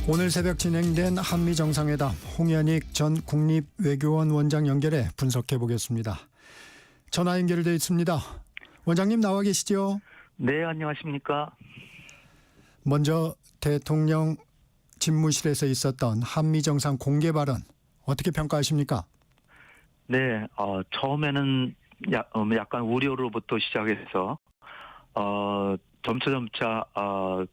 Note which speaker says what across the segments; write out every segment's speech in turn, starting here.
Speaker 1: 오늘 새벽 진행된 한미 정상회담, 홍현익 전 국립외교원 원장 연결해 분석해 보겠습니다. 전화 연결되어 있습니다. 원장님 나와 계시죠?
Speaker 2: 네, 안녕하십니까.
Speaker 1: 먼저 대통령 집무실에서 있었던 한미 정상 공개 발언 어떻게 평가하십니까?
Speaker 2: 네, 처음에는 약간 우려로부터 시작해서 점차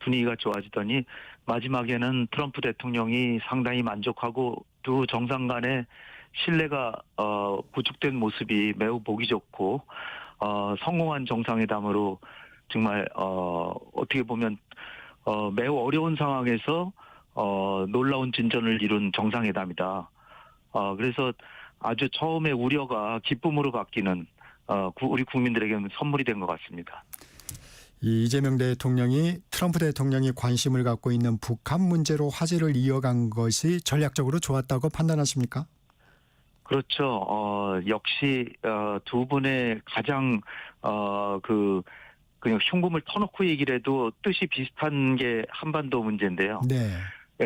Speaker 2: 분위기가 좋아지더니 마지막에는 트럼프 대통령이 상당히 만족하고 두 정상 간의 신뢰가 구축된 모습이 매우 보기 좋고 성공한 정상회담으로 정말 어떻게 보면 매우 어려운 상황에서 놀라운 진전을 이룬 정상회담이다. 그래서 아주 처음에 우려가 기쁨으로 바뀌는 우리 국민들에게는 선물이 된 것 같습니다.
Speaker 1: 이재명 대통령이 트럼프 대통령이 관심을 갖고 있는 북한 문제로 화제를 이어간 것이 전략적으로 좋았다고 판단하십니까?
Speaker 2: 그렇죠. 역시 두 분의 가장 그냥 흉금을 터놓고 얘기를 해도 뜻이 비슷한 게 한반도 문제인데요.
Speaker 1: 네.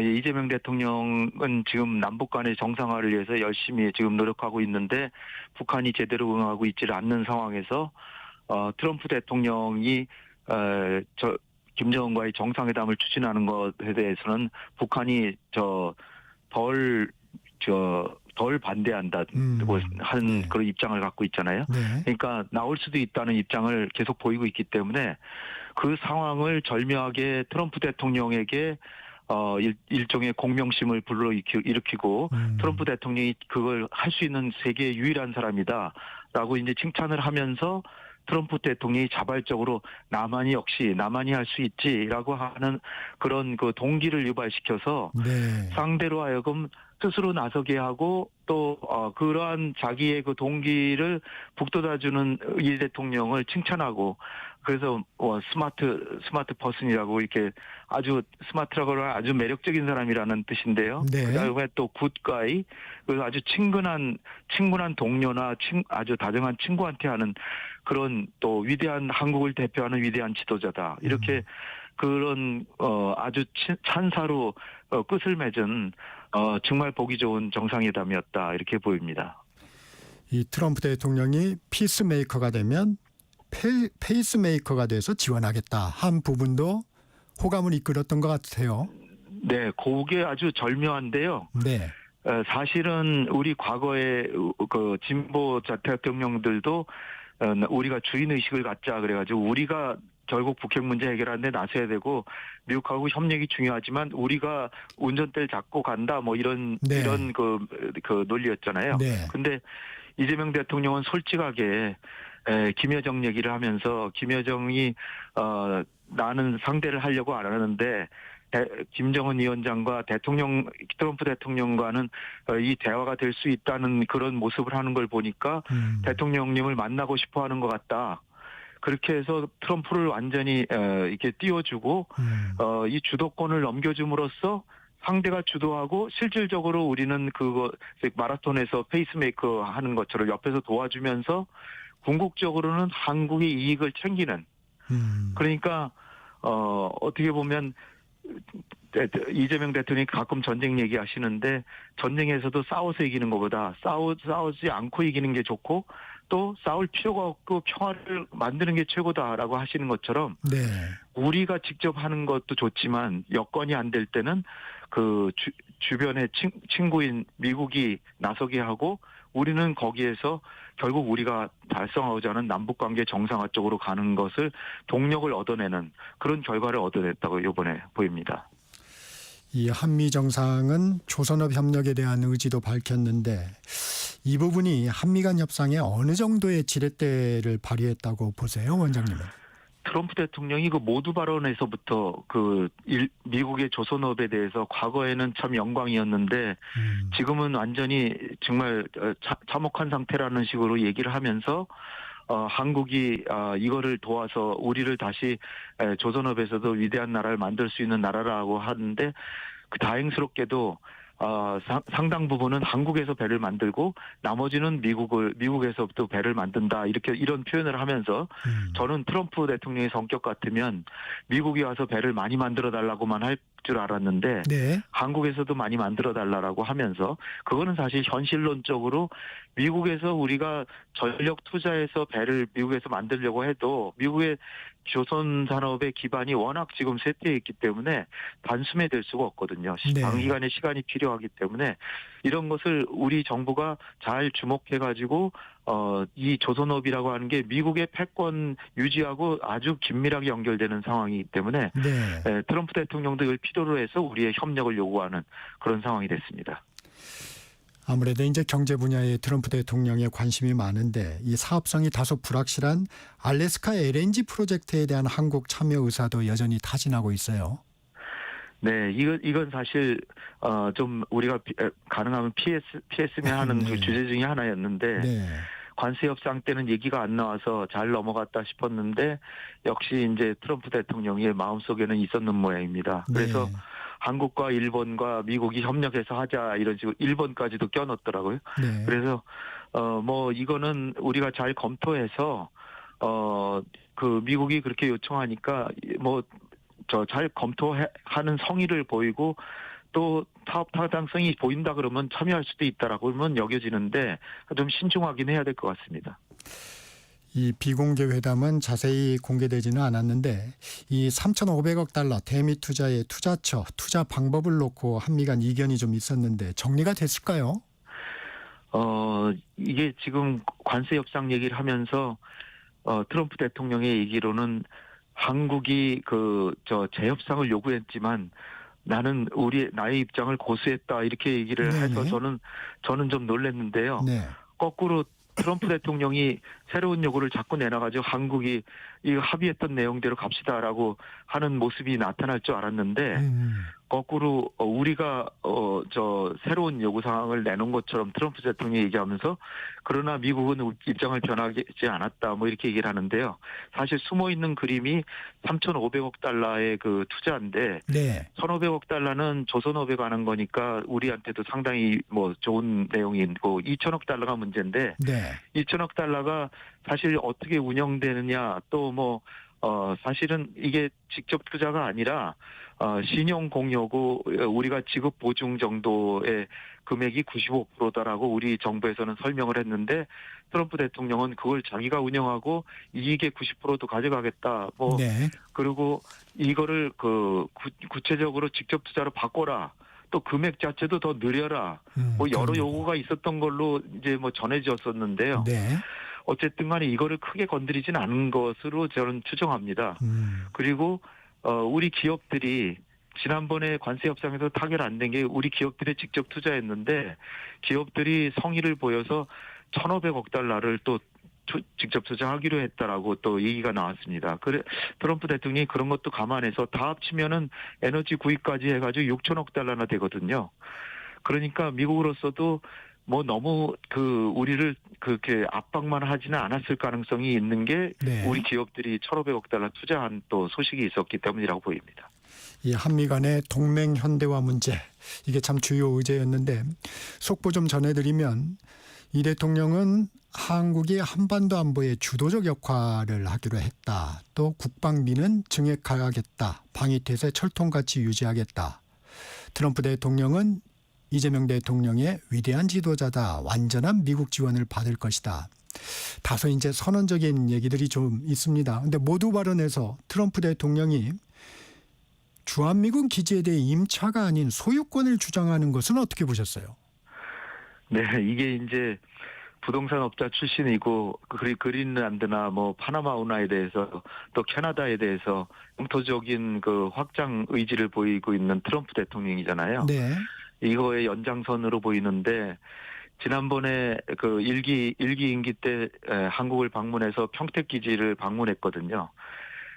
Speaker 2: 이재명 대통령은 지금 남북 간의 정상화를 위해서 열심히 지금 노력하고 있는데 북한이 제대로 응하고 있지를 않는 상황에서 트럼프 대통령이 김정은과의 정상회담을 추진하는 것에 대해서는 북한이 덜 반대한다고 하는
Speaker 1: 네.
Speaker 2: 그런 입장을 갖고 있잖아요.
Speaker 1: 네.
Speaker 2: 그러니까 나올 수도 있다는 입장을 계속 보이고 있기 때문에 그 상황을 절묘하게 트럼프 대통령에게 일종의 공명심을 불러일으키고 트럼프 대통령이 그걸 할 수 있는 세계의 유일한 사람이다라고 이제 칭찬을 하면서 트럼프 대통령이 자발적으로 나만이 할 수 있지라고 하는 그런 그 동기를 유발시켜서
Speaker 1: 네.
Speaker 2: 상대로 하여금 스스로 나서게 하고 또 그러한 자기의 그 동기를 북돋아주는 이 대통령을 칭찬하고 그래서 스마트 퍼슨이라고 이렇게 아주 스마트라고 하면 아주 매력적인 사람이라는 뜻인데요.
Speaker 1: 네.
Speaker 2: 그다음에 또 굿가이 그래서 아주 친근한 동료나 아주 다정한 친구한테 하는 그런 또 위대한 한국을 대표하는 위대한 지도자다. 이렇게 그런 아주 찬사로 끝을 맺은 정말 보기 좋은 정상회담이었다 이렇게 보입니다.
Speaker 1: 이 트럼프 대통령이 피스메이커가 되면 페이스메이커가 돼서 지원하겠다 한 부분도 호감을 이끌었던 것 같아요.
Speaker 2: 네, 그게 아주 절묘한데요.
Speaker 1: 네.
Speaker 2: 사실은 우리 과거의 그 진보 대통령들도 우리가 주인 의식을 갖자 그래가지고 우리가 결국 북핵 문제 해결하는데 나서야 되고 미국하고 협력이 중요하지만 우리가 운전대를 잡고 간다 뭐 이런
Speaker 1: 네.
Speaker 2: 이런 그 논리였잖아요.
Speaker 1: 네.
Speaker 2: 근데 이재명 대통령은 솔직하게 김여정 얘기를 하면서 김여정이 나는 상대를 하려고 안 하는데 김정은 위원장과 트럼프 대통령과는 이 대화가 될 수 있다는 그런 모습을 하는 걸 보니까 대통령님을 만나고 싶어 하는 것 같다. 그렇게 해서 트럼프를 완전히 이렇게 띄워주고 이 주도권을 넘겨줌으로써 상대가 주도하고 실질적으로 우리는 그거 마라톤에서 페이스메이커 하는 것처럼 옆에서 도와주면서 궁극적으로는 한국의 이익을 챙기는 그러니까 어떻게 보면 이재명 대통령이 가끔 전쟁 얘기하시는데 전쟁에서도 싸워서 이기는 것보다 싸우지 않고 이기는 게 좋고 또 싸울 필요가 없고 평화를 만드는 게 최고다라고 하시는 것처럼
Speaker 1: 네.
Speaker 2: 우리가 직접 하는 것도 좋지만 여건이 안 될 때는 그 주변의 친구인 미국이 나서게 하고 우리는 거기에서 결국 우리가 달성하고자 하는 남북관계 정상화 쪽으로 가는 것을 동력을 얻어내는 그런 결과를 얻어냈다고 이번에 보입니다.
Speaker 1: 이 한미 정상은 조선업 협력에 대한 의지도 밝혔는데 이 부분이 한미 간 협상에 어느 정도의 지렛대를 발휘했다고 보세요, 원장님은?
Speaker 2: 트럼프 대통령이 그 모두 발언에서부터 미국의 조선업에 대해서 과거에는 참 영광이었는데 지금은 완전히 정말 참혹한 상태라는 식으로 얘기를 하면서 한국이 이거를 도와서 우리를 다시 조선업에서도 위대한 나라를 만들 수 있는 나라라고 하는데 그 다행스럽게도 상당 부분은 한국에서 배를 만들고 나머지는 미국에서부터 배를 만든다 이런 표현을 하면서 저는 트럼프 대통령의 성격 같으면 미국이 와서 배를 많이 만들어 달라고만 할 줄 알았는데
Speaker 1: 네.
Speaker 2: 한국에서도 많이 만들어 달라고 하면서 그거는 사실 현실론적으로 미국에서 우리가 전력 투자해서 배를 미국에서 만들려고 해도 미국의 조선 산업의 기반이 워낙 지금 쇠퇴해 있기 때문에 단숨에 될 수가 없거든요.
Speaker 1: 네.
Speaker 2: 장기간의 시간이 필요하기 때문에 이런 것을 우리 정부가 잘 주목해가지고 이 조선업이라고 하는 게 미국의 패권 유지하고 아주 긴밀하게 연결되는 상황이기 때문에
Speaker 1: 네.
Speaker 2: 트럼프 대통령도 이걸 필요로 해서 우리의 협력을 요구하는 그런 상황이 됐습니다.
Speaker 1: 아무래도 이제 경제 분야에 트럼프 대통령의 관심이 많은데 이 사업성이 다소 불확실한 알래스카 LNG 프로젝트에 대한 한국 참여 의사도 여전히 타진하고 있어요.
Speaker 2: 네, 이건 사실 좀 우리가 가능하면 피했으면 하는
Speaker 1: 네.
Speaker 2: 주제 중에 하나였는데
Speaker 1: 네.
Speaker 2: 관세 협상 때는 얘기가 안 나와서 잘 넘어갔다 싶었는데 역시 이제 트럼프 대통령의 마음속에는 있었는 모양입니다. 그래서
Speaker 1: 네.
Speaker 2: 한국과 일본과 미국이 협력해서 하자 이런 식으로 일본까지도 껴넣었더라고요.
Speaker 1: 네.
Speaker 2: 그래서 뭐 이거는 우리가 잘 검토해서 그 미국이 그렇게 요청하니까 뭐 잘 검토하는 성의를 보이고 또 사업 타당성이 보인다 그러면 참여할 수도 있다라고는 여겨지는데 좀 신중하긴 해야 될 것 같습니다.
Speaker 1: 이 비공개 회담은 자세히 공개되지는 않았는데 이 3,500억 달러 대미 투자의 투자처, 투자 방법을 놓고 한미 간 이견이 좀 있었는데 정리가 됐을까요?
Speaker 2: 이게 지금 관세 협상 얘기를 하면서 트럼프 대통령의 얘기로는 한국이 재협상을 요구했지만 나는 나의 입장을 고수했다 이렇게 얘기를 해서
Speaker 1: 네네.
Speaker 2: 저는 좀 놀랐는데요.
Speaker 1: 네.
Speaker 2: 거꾸로 트럼프 대통령이 새로운 요구를 자꾸 내놔가지고 한국이 이거 합의했던 내용대로 갑시다라고 하는 모습이 나타날 줄 알았는데 거꾸로 우리가 새로운 요구 사항을 내놓은 것처럼 트럼프 대통령이 얘기하면서 그러나 미국은 입장을 변하지 않았다 뭐 이렇게 얘기를 하는데요. 사실 숨어 있는 그림이 3,500억 달러의 그 투자인데
Speaker 1: 네.
Speaker 2: 1,500억 달러는 조선업에 관한 거니까 우리한테도 상당히 뭐 좋은 내용이 있고 2,000억 달러가 문제인데
Speaker 1: 네.
Speaker 2: 2,000억 달러가 사실 어떻게 운영되느냐 또 뭐 사실은 이게 직접 투자가 아니라 신용 공여고 우리가 지급 보증 정도의 금액이 95%다라고 우리 정부에서는 설명을 했는데 트럼프 대통령은 그걸 자기가 운영하고 이익의 90%도 가져가겠다. 뭐
Speaker 1: 네.
Speaker 2: 그리고 이거를 구체적으로 직접 투자로 바꿔라. 또 금액 자체도 더 늘려라. 뭐 여러
Speaker 1: 그런
Speaker 2: 요구가 있었던 걸로 이제 뭐 전해졌었는데요.
Speaker 1: 네.
Speaker 2: 어쨌든 간에 이거를 크게 건드리진 않은 것으로 저는 추정합니다. 그리고 우리 기업들이 지난번에 관세 협상에서 타결 안 된 게 우리 기업들이 직접 투자했는데 기업들이 성의를 보여서 1,500억 달러를 또 직접 투자하기로 했다라고 또 얘기가 나왔습니다. 그래 트럼프 대통령이 그런 것도 감안해서 다 합치면은 에너지 구입까지 해가지고 6천억 달러나 되거든요. 그러니까 미국으로서도 뭐 너무 우리를 그렇게 압박만 하지는 않았을 가능성이 있는 게
Speaker 1: 네.
Speaker 2: 우리 기업들이 1,500억 달러 투자한 또 소식이 있었기 때문이라고 보입니다.
Speaker 1: 이 한미 간의 동맹 현대화 문제 이게 참 주요 의제였는데 속보 좀 전해드리면 이 대통령은 한국이 한반도 안보에 주도적 역할을 하기로 했다. 또 국방비는 증액하겠다. 방위태세 철통같이 유지하겠다. 트럼프 대통령은 이재명 대통령의 위대한 지도자다. 완전한 미국 지원을 받을 것이다. 다소 이제 선언적인 얘기들이 좀 있습니다. 근데 모두 발언에서 트럼프 대통령이 주한미군 기지에 대해 임차가 아닌 소유권을 주장하는 것은 어떻게 보셨어요?
Speaker 2: 네, 이게 이제 부동산 업자 출신이고 그린란드나 뭐 파나마 운하에 대해서 또 캐나다에 대해서 영토적인 확장 의지를 보이고 있는 트럼프 대통령이잖아요.
Speaker 1: 네.
Speaker 2: 이거의 연장선으로 보이는데 지난번에 일기 임기 때 한국을 방문해서 평택 기지를 방문했거든요.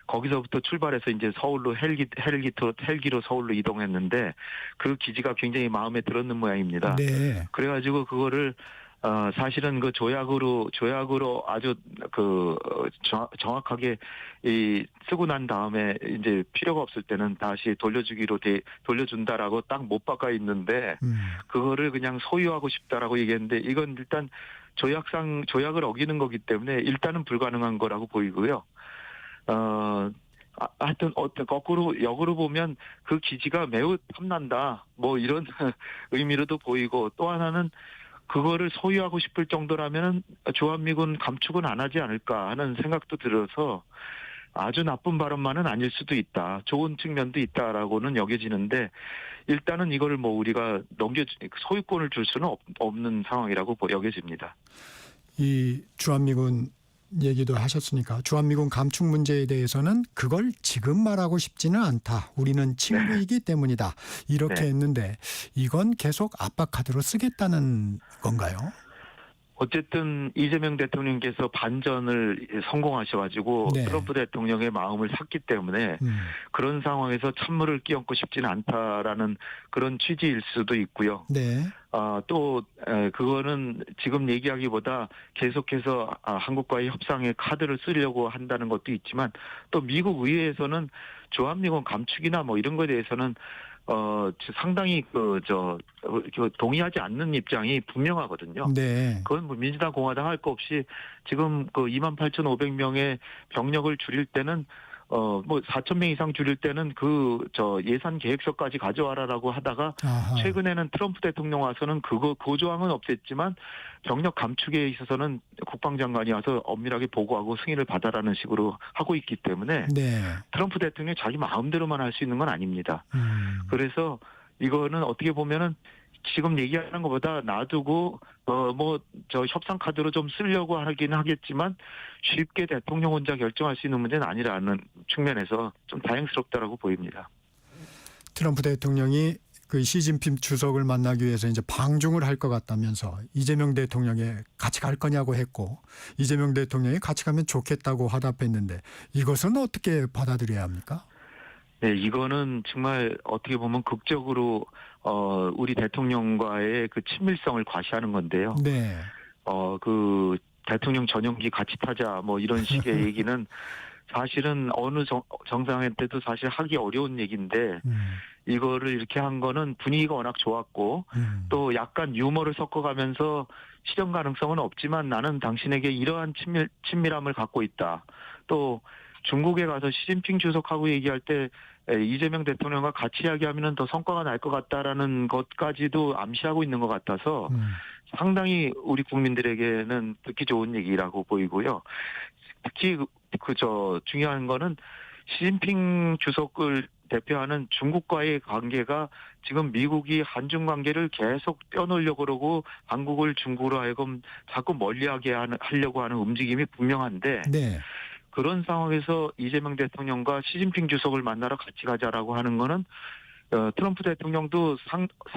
Speaker 2: 거기서부터 출발해서 이제 서울로 헬기로 서울로 이동했는데 그 기지가 굉장히 마음에 들었는 모양입니다.
Speaker 1: 네.
Speaker 2: 그래가지고 그거를 사실은 조약으로 아주 정확하게 쓰고 난 다음에 이제 필요가 없을 때는 다시 돌려준다라고 딱 못 박아 있는데 그거를 그냥 소유하고 싶다라고 얘기했는데 이건 일단 조약을 어기는 거기 때문에 일단은 불가능한 거라고 보이고요. 하여튼 어떤 거꾸로 역으로 보면 그 기지가 매우 탐난다. 뭐 이런 의미로도 보이고 또 하나는 그거를 소유하고 싶을 정도라면은 주한미군 감축은 안 하지 않을까 하는 생각도 들어서 아주 나쁜 발언만은 아닐 수도 있다. 좋은 측면도 있다라고는 여겨지는데 일단은 이거를 뭐 우리가 소유권을 줄 수는 없는 상황이라고 여겨집니다.
Speaker 1: 이 주한미군 얘기도 하셨으니까 주한미군 감축 문제에 대해서는 그걸 지금 말하고 싶지는 않다. 우리는 친구이기 때문이다. 이렇게
Speaker 2: 네.
Speaker 1: 했는데 이건 계속 압박 카드로 쓰겠다는 건가요?
Speaker 2: 어쨌든 이재명 대통령께서 반전을 성공하셔가지고
Speaker 1: 네.
Speaker 2: 트럼프 대통령의 마음을 샀기 때문에 그런 상황에서 찬물을 끼얹고 싶지는 않다라는 그런 취지일 수도 있고요.
Speaker 1: 네.
Speaker 2: 또 그거는 지금 얘기하기보다 계속해서 한국과의 협상의 카드를 쓰려고 한다는 것도 있지만 또 미국 의회에서는 주한미군 감축이나 뭐 이런 거에 대해서는 상당히 동의하지 않는 입장이 분명하거든요.
Speaker 1: 네.
Speaker 2: 그건 뭐 민주당 공화당 할 거 없이 지금 그 28,500명의 병력을 줄일 때는 뭐 4,000명 이상 줄일 때는 예산 계획서까지 가져와라라고 하다가
Speaker 1: 아하.
Speaker 2: 최근에는 트럼프 대통령 와서는 그 조항은 없앴지만 병력 감축에 있어서는 국방장관이 와서 엄밀하게 보고하고 승인을 받아라는 식으로 하고 있기 때문에
Speaker 1: 네.
Speaker 2: 트럼프 대통령이 자기 마음대로만 할 수 있는 건 아닙니다. 그래서 이거는 어떻게 보면은 지금 얘기하는 것보다 놔두고 협상 카드로 좀 쓰려고 하긴 하겠지만 쉽게 대통령 혼자 결정할 수 있는 문제는 아니라는 측면에서 좀 다행스럽다라고 보입니다.
Speaker 1: 트럼프 대통령이 그 시진핑 주석을 만나기 위해서 이제 방중을 할 것 같다면서 이재명 대통령이 같이 갈 거냐고 했고 이재명 대통령이 같이 가면 좋겠다고 화답했는데 이것은 어떻게 받아들여야 합니까?
Speaker 2: 네, 이거는 정말 어떻게 보면 극적으로 우리 대통령과의 그 친밀성을 과시하는 건데요.
Speaker 1: 네.
Speaker 2: 그 대통령 전용기 같이 타자 뭐 이런 식의 얘기는 사실은 어느 정상회 때도 사실 하기 어려운 얘기인데 이거를 이렇게 한 거는 분위기가 워낙 좋았고 또 약간 유머를 섞어가면서 실현 가능성은 없지만 나는 당신에게 이러한 친밀함을 갖고 있다. 또 중국에 가서 시진핑 주석하고 얘기할 때 이재명 대통령과 같이 이야기하면 더 성과가 날 것 같다라는 것까지도 암시하고 있는 것 같아서 상당히 우리 국민들에게는 듣기 좋은 얘기라고 보이고요. 특히 중요한 거는 시진핑 주석을 대표하는 중국과의 관계가 지금 미국이 한중 관계를 계속 떼어놓으려고 그러고 한국을 중국으로 하여금 자꾸 멀리하게 하려고 하는 움직임이 분명한데
Speaker 1: 네.
Speaker 2: 그런 상황에서 이재명 대통령과 시진핑 주석을 만나러 같이 가자라고 하는 거는 트럼프 대통령도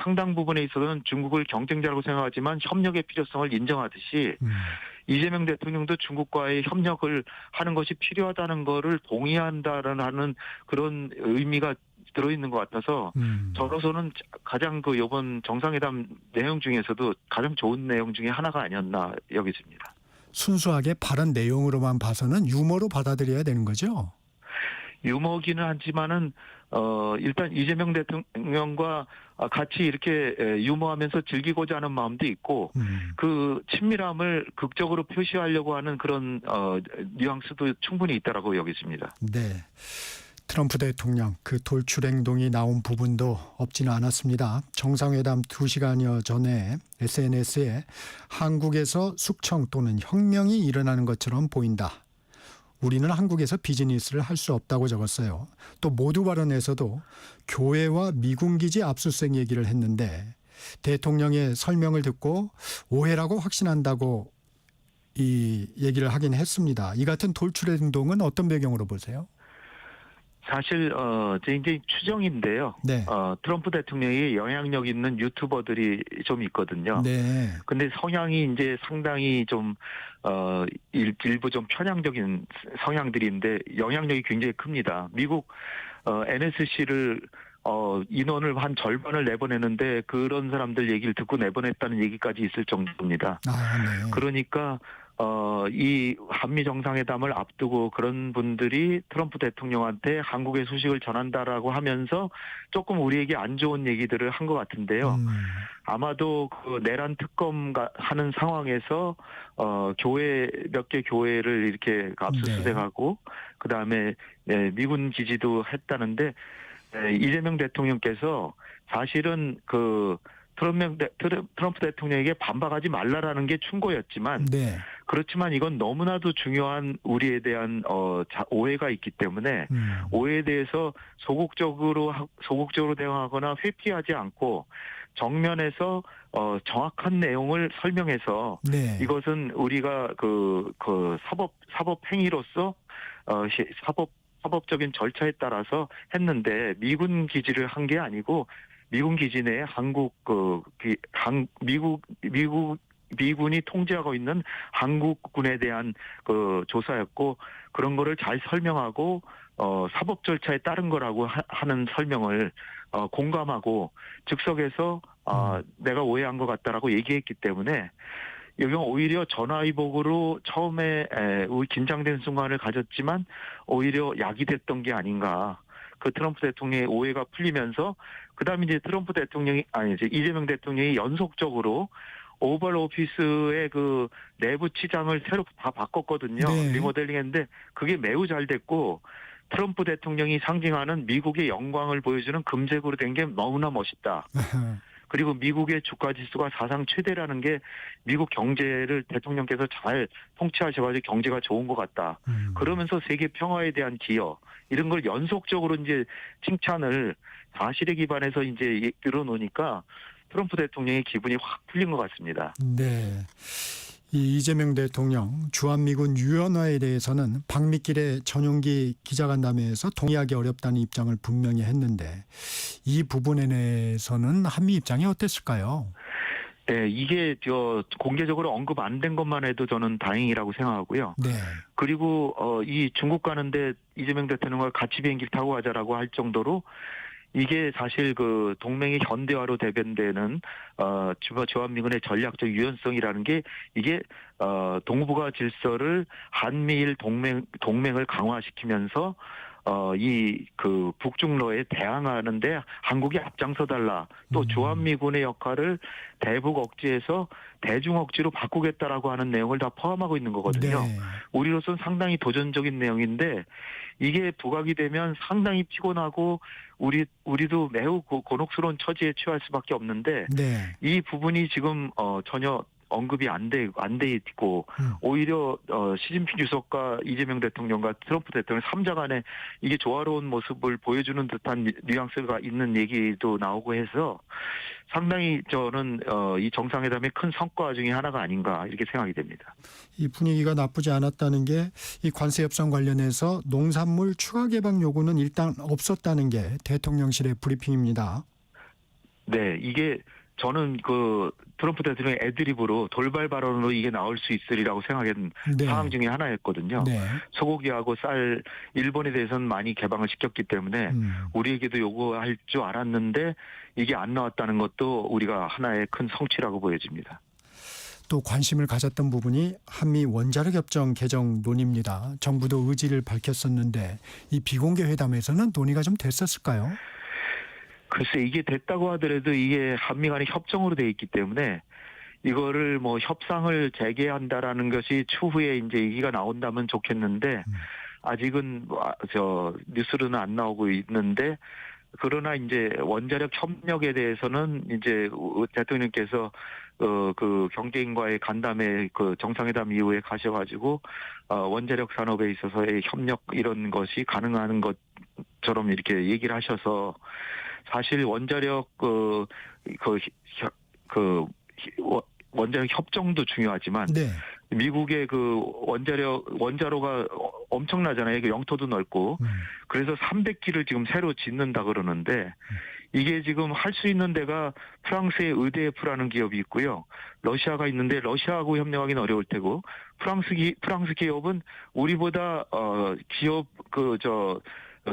Speaker 2: 상당 부분에 있어서는 중국을 경쟁자라고 생각하지만 협력의 필요성을 인정하듯이 이재명 대통령도 중국과의 협력을 하는 것이 필요하다는 거를 동의한다라는 그런 의미가 들어있는 것 같아서 저로서는 가장 이번 정상회담 내용 중에서도 가장 좋은 내용 중에 하나가 아니었나 여겨집니다.
Speaker 1: 순수하게 발언 내용으로만 봐서는 유머로 받아들여야 되는 거죠?
Speaker 2: 유머기는 하지만은 일단 이재명 대통령과 같이 이렇게 유머하면서 즐기고자 하는 마음도 있고 그 친밀함을 극적으로 표시하려고 하는 그런 뉘앙스도 충분히 있다라고 여기십니다.
Speaker 1: 네. 트럼프 대통령 그 돌출 행동이 나온 부분도 없지는 않았습니다. 정상회담 2시간여 전에 SNS에 한국에서 숙청 또는 혁명이 일어나는 것처럼 보인다. 우리는 한국에서 비즈니스를 할 수 없다고 적었어요. 또 모두 발언에서도 교회와 미군기지 압수수색 얘기를 했는데 대통령의 설명을 듣고 오해라고 확신한다고 이 얘기를 하긴 했습니다. 이 같은 돌출 행동은 어떤 배경으로 보세요?
Speaker 2: 사실 이제 추정인데요.
Speaker 1: 네.
Speaker 2: 트럼프 대통령이 영향력 있는 유튜버들이 좀 있거든요.
Speaker 1: 네.
Speaker 2: 근데 성향이 이제 상당히 좀 일부 좀 편향적인 성향들인데 영향력이 굉장히 큽니다. 미국 NSC를 인원을 한 절반을 내보내는데 그런 사람들 얘기를 듣고 내보냈다는 얘기까지 있을 정도입니다.
Speaker 1: 네.
Speaker 2: 그러니까 이 한미 정상회담을 앞두고 그런 분들이 트럼프 대통령한테 한국의 소식을 전한다라고 하면서 조금 우리에게 안 좋은 얘기들을 한 것 같은데요. 아마도 그 내란 특검 하는 상황에서 교회 몇 개 교회를 이렇게 압수수색하고 그다음에 미군 기지도 했다는데 이재명 대통령께서 사실은 그 트럼프 대통령에게 반박하지 말라라는 게 충고였지만
Speaker 1: 네.
Speaker 2: 그렇지만 이건 너무나도 중요한 우리에 대한 오해가 있기 때문에
Speaker 1: 음.
Speaker 2: 오해에 대해서 소극적으로 대응하거나 회피하지 않고 정면에서 정확한 내용을 설명해서
Speaker 1: 네.
Speaker 2: 이것은 우리가 그 사법 행위로서 사법적인 절차에 따라서 했는데 미군 기지를 한 게 아니고 미군 기지 내에 미군이 통제하고 있는 한국군에 대한 그 조사였고 그런 거를 잘 설명하고 사법 절차에 따른 거라고 하는 설명을 공감하고 즉석에서 내가 오해한 것 같다라고 얘기했기 때문에 여기 오히려 전화위복으로 처음에 긴장된 순간을 가졌지만 오히려 약이 됐던 게 아닌가. 그 트럼프 대통령의 오해가 풀리면서 그다음에 이제 이재명 대통령이 연속적으로 오벌 오피스의 그 내부 치장을 새로 다 바꿨거든요.
Speaker 1: 네.
Speaker 2: 리모델링했는데 그게 매우 잘 됐고 트럼프 대통령이 상징하는 미국의 영광을 보여주는 금색으로 된 게 너무나 멋있다. 그리고 미국의 주가 지수가 사상 최대라는 게 미국 경제를 대통령께서 잘 통치하셔가지고 경제가 좋은 것 같다. 그러면서 세계 평화에 대한 기여 이런 걸 연속적으로 이제 칭찬을 사실에 기반해서 이제 들어놓으니까 트럼프 대통령의 기분이 확 풀린 것 같습니다.
Speaker 1: 네. 이 이재명 대통령 주한미군 유연화에 대해서는 박미길의 전용기 기자간담회에서 동의하기 어렵다는 입장을 분명히 했는데 이 부분에 대해서는 한미 입장이 어땠을까요?
Speaker 2: 네, 이게 공개적으로 언급 안 된 것만 해도 저는 다행이라고 생각하고요.
Speaker 1: 네.
Speaker 2: 그리고 이 중국 가는데 이재명 대통령과 같이 비행기를 타고 가자라고 할 정도로 이게 사실 그 동맹의 현대화로 대변되는 주한미군의 전략적 유연성이라는 게 이게 동북아 질서를 한미일 동맹을 강화시키면서 이 그 북중로에 대항하는데 한국이 앞장서 달라. 또 주한미군의 역할을 대북 억지에서 대중 억지로 바꾸겠다라고 하는 내용을 다 포함하고 있는 거거든요.
Speaker 1: 네.
Speaker 2: 우리로서는 상당히 도전적인 내용인데 이게 부각이 되면 상당히 피곤하고 우리도 매우 곤혹스러운 처지에 처할 수밖에 없는데
Speaker 1: 네.
Speaker 2: 이 부분이 지금 전혀 언급이 안 돼 있고 오히려 시진핑 주석과 이재명 대통령과 트럼프 대통령 3자 간에 이게 조화로운 모습을 보여주는 듯한 뉘앙스가 있는 얘기도 나오고 해서 상당히 저는 이 정상회담의 큰 성과 중에 하나가 아닌가 이렇게 생각이 됩니다.
Speaker 1: 이 분위기가 나쁘지 않았다는 게 이 관세 협상 관련해서 농산물 추가 개방 요구는 일단 없었다는 게 대통령실의 브리핑입니다.
Speaker 2: 네, 이게 저는 그 트럼프 대통령의 애드립으로 돌발 발언으로 이게 나올 수 있으리라고 생각한
Speaker 1: 네.
Speaker 2: 상황 중에 하나였거든요.
Speaker 1: 네.
Speaker 2: 소고기하고 쌀 일본에 대해서는 많이 개방을 시켰기 때문에 우리에게도 요구할 줄 알았는데 이게 안 나왔다는 것도 우리가 하나의 큰 성취라고 보여집니다.
Speaker 1: 또 관심을 가졌던 부분이 한미 원자력 협정 개정 논의입니다. 정부도 의지를 밝혔었는데 이 비공개 회담에서는 논의가 좀 됐었을까요?
Speaker 2: 글쎄 이게 됐다고 하더라도 이게 한미 간의 협정으로 돼 있기 때문에 이거를 뭐 협상을 재개한다라는 것이 추후에 이제 얘기가 나온다면 좋겠는데 아직은 뉴스로는 안 나오고 있는데 그러나 이제 원자력 협력에 대해서는 이제 대통령께서 그 경제인과의 간담회 그 정상회담 이후에 가셔가지고 원자력 산업에 있어서의 협력 이런 것이 가능한 것처럼 이렇게 얘기를 하셔서 사실 원자력 원자력 협정도 중요하지만
Speaker 1: 네.
Speaker 2: 미국의 그 원자로가 엄청나잖아요. 그 영토도 넓고 그래서 300기를 지금 새로 짓는다 그러는데 이게 지금 할 수 있는 데가 프랑스의 EDF라는 기업이 있고요. 러시아가 있는데 러시아하고 협력하기는 어려울 테고 프랑스 기업은 우리보다 기업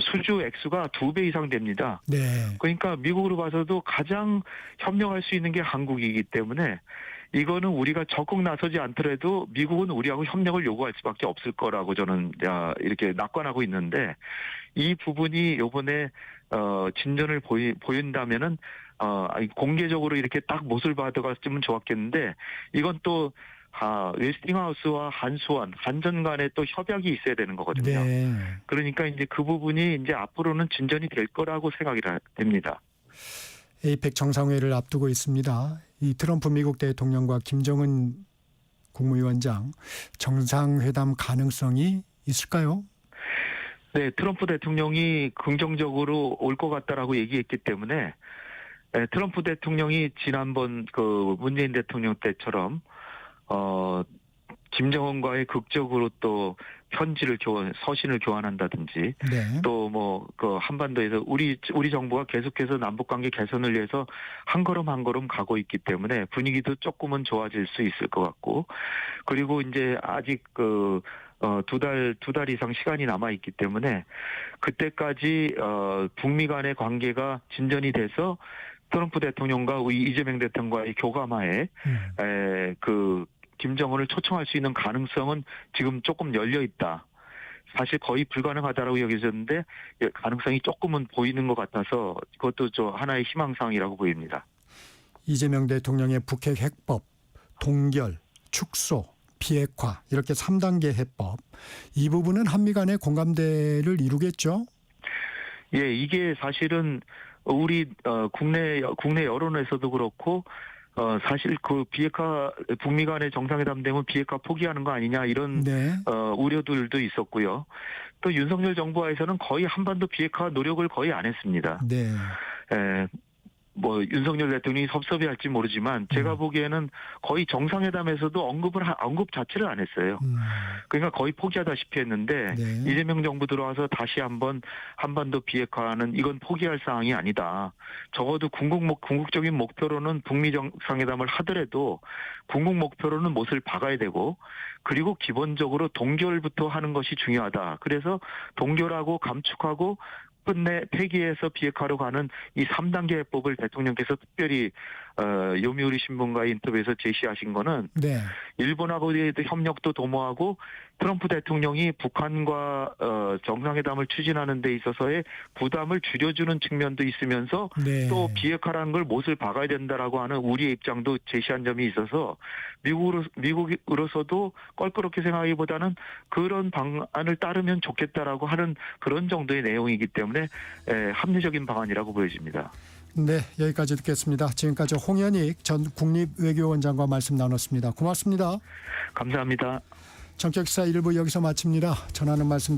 Speaker 2: 수주 액수가 2배 이상 됩니다.
Speaker 1: 네.
Speaker 2: 그러니까 미국으로 봐서도 가장 협력할 수 있는 게 한국이기 때문에 이거는 우리가 적극 나서지 않더라도 미국은 우리하고 협력을 요구할 수밖에 없을 거라고 저는 이렇게 낙관하고 있는데 이 부분이 이번에 진전을 보인다면은 공개적으로 이렇게 딱 못을 받아갔으면 좋았겠는데 이건 또 웨스팅하우스와 한수원, 한전 간에 또 협약이 있어야 되는 거거든요.
Speaker 1: 네.
Speaker 2: 그러니까 이제 그 부분이 이제 앞으로는 진전이 될 거라고 생각이 됩니다.
Speaker 1: 에이펙 정상회의를 앞두고 있습니다. 이 트럼프 미국 대통령과 김정은 국무위원장 정상회담 가능성이 있을까요?
Speaker 2: 네, 트럼프 대통령이 긍정적으로 올 것 같다라고 얘기했기 때문에 트럼프 대통령이 지난번 그 문재인 대통령 때처럼 김정은과의 극적으로 또 서신을 교환한다든지
Speaker 1: 네.
Speaker 2: 또 뭐 그 한반도에서 우리 정부가 계속해서 남북 관계 개선을 위해서 한 걸음 한 걸음 가고 있기 때문에 분위기도 조금은 좋아질 수 있을 것 같고, 그리고 이제 아직 두 달 이상 시간이 남아 있기 때문에 그때까지 북미 간의 관계가 진전이 돼서 트럼프 대통령과 이재명 대통령과의 교감하에 그 김정은을 초청할 수 있는 가능성은 지금 조금 열려 있다. 사실 거의 불가능하다라고 여겨졌는데 가능성이 조금은 보이는 것 같아서 그것도 하나의 희망사항이라고 보입니다.
Speaker 1: 이재명 대통령의 북핵 핵법, 동결, 축소, 비핵화 이렇게 3단계 해법, 이 부분은 한미 간의 공감대를 이루겠죠?
Speaker 2: 예, 이게 사실은 우리 국내 여론에서도 그렇고 사실 그 비핵화 북미 간의 정상회담 되면 비핵화 포기하는 거 아니냐 이런
Speaker 1: 네.
Speaker 2: 우려들도 있었고요. 또 윤석열 정부에서는 거의 한반도 비핵화 노력을 거의 안 했습니다.
Speaker 1: 네.
Speaker 2: 뭐 윤석열 대통령이 섭섭해할지 모르지만 제가 보기에는 거의 정상회담에서도 언급 자체를 안 했어요. 그러니까 거의 포기하다시피 했는데
Speaker 1: 네.
Speaker 2: 이재명 정부 들어와서 다시 한번 한반도 비핵화는 이건 포기할 사항이 아니다. 적어도 궁극적인 목표로는 북미 정상회담을 하더라도 궁극 목표로는 못을 박아야 되고, 그리고 기본적으로 동결부터 하는 것이 중요하다. 그래서 동결하고 감축하고 끝내 폐기해서 비핵화로 가는 이 3단계 해법을 대통령께서 특별히 요미우리 신문과의 인터뷰에서 제시하신 거는
Speaker 1: 네.
Speaker 2: 일본하고의 협력도 도모하고 트럼프 대통령이 북한과 정상회담을 추진하는 데 있어서의 부담을 줄여주는 측면도 있으면서
Speaker 1: 네.
Speaker 2: 또 비핵화라는 걸 못을 박아야 된다라고 하는 우리의 입장도 제시한 점이 있어서 미국으로서도 껄끄럽게 생각하기보다는 그런 방안을 따르면 좋겠다라고 하는 그런 정도의 내용이기 때문에 합리적인 방안이라고 보여집니다.
Speaker 1: 네, 여기까지 듣겠습니다. 지금까지 홍현익 전 국립외교원장과 말씀 나눴습니다. 고맙습니다.
Speaker 2: 감사합니다.
Speaker 1: 전격사 1부 여기서 마칩니다. 전하는 말씀 듣고